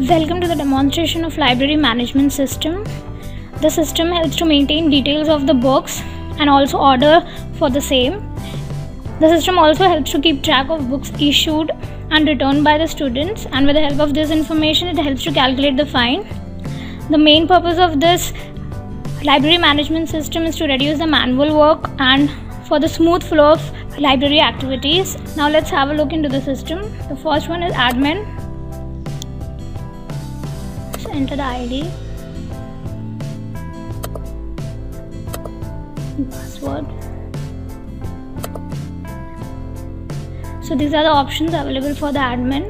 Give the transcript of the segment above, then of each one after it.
Welcome to the demonstration of library management system. The system helps to maintain details of the books and also order for the same. The system also helps to keep track of books issued and returned by the students, and with the help of this information it helps to calculate the fine. The main purpose of this library management system is to reduce the manual work and for the smooth flow of library activities. Now let's have a look into the system. The first one is admin. So enter the ID, password. So these are the options available for the admin.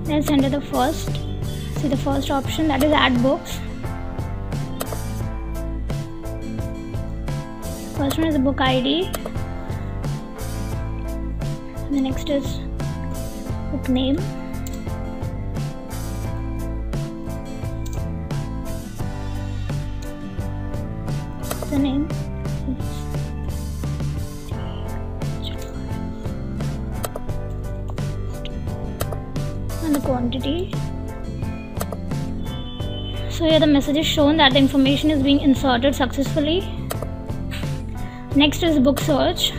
Let's enter the first. See the first option, that is add books. First one is the book ID. The next is book name. The name. And the quantity. So here the message is shown that the information is being inserted successfully. Next is book search.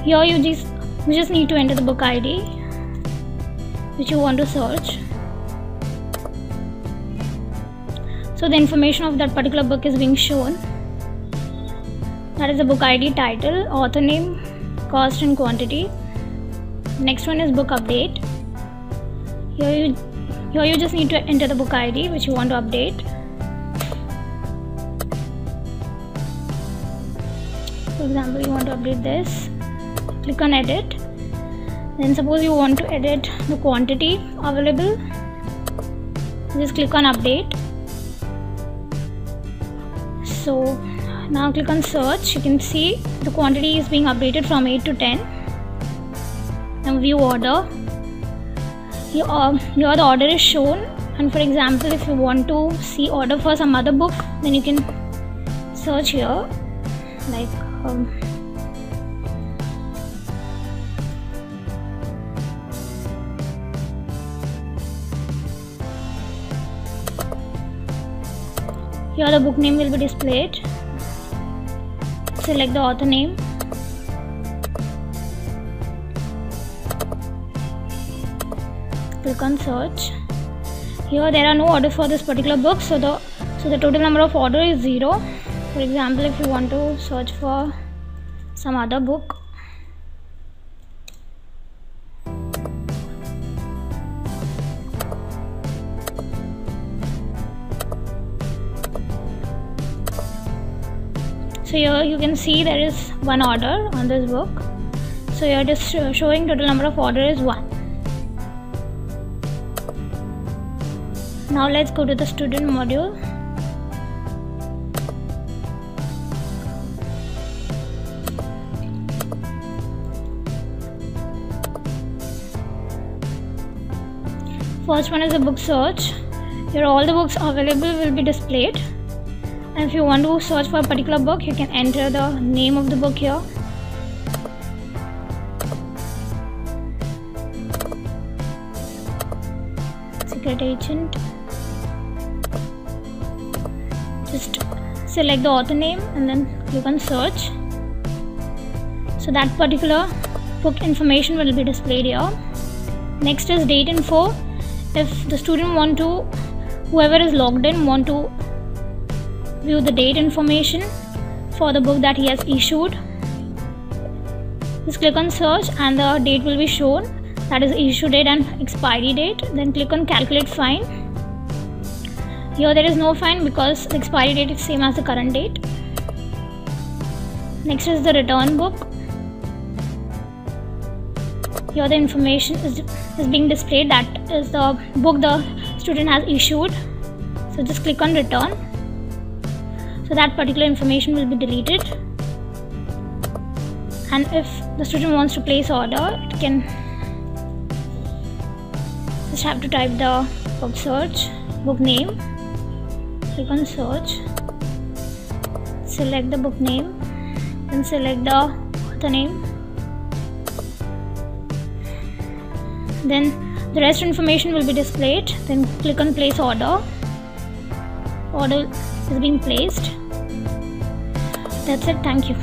Here you just need to enter the book ID which you want to search. So the information of that particular book is being shown. That is the book ID, title, author name, cost and quantity. Next one is book update. Here you just need to enter the book ID which you want to update. For example, you want to update this. Click on edit. Then suppose you want to edit the quantity available. Just click on update. So now click on search. You can see the quantity is being updated from 8 to 10. Now view order. Here the order is shown, and for example if you want to see order for some other book, then you can search here like here the book name will be displayed. Select the author name. Click on search. Here there are no orders for this particular book, so the total number of order is 0. For example, if you want to search for some other book, so here you can see there is one order on this book. So here it is showing total number of order is 1. Now let's go to the student module. First one is the book search. Here all the books available will be displayed. And if you want to search for a particular book, you can enter the name of the book here. Secret agent. Just select the author name and then click on search. So that particular book information will be displayed here. Next is date info. If the student whoever is logged in want to view the date information for the book that he has issued, just click on search and the date will be shown, that is issue date and expiry date. Then click on calculate fine. Here there is no fine because the expiry date is same as the current date. Next is the return book. Here the information is being displayed, that is the book the student has issued. So just click on return. So that particular information will be deleted. And if the student wants to place order, it can just have to type the book search, book name, click on search, select the book name, then select the author name, then the rest information will be displayed. Then click on place order. Order is being placed. That's it. Thank you.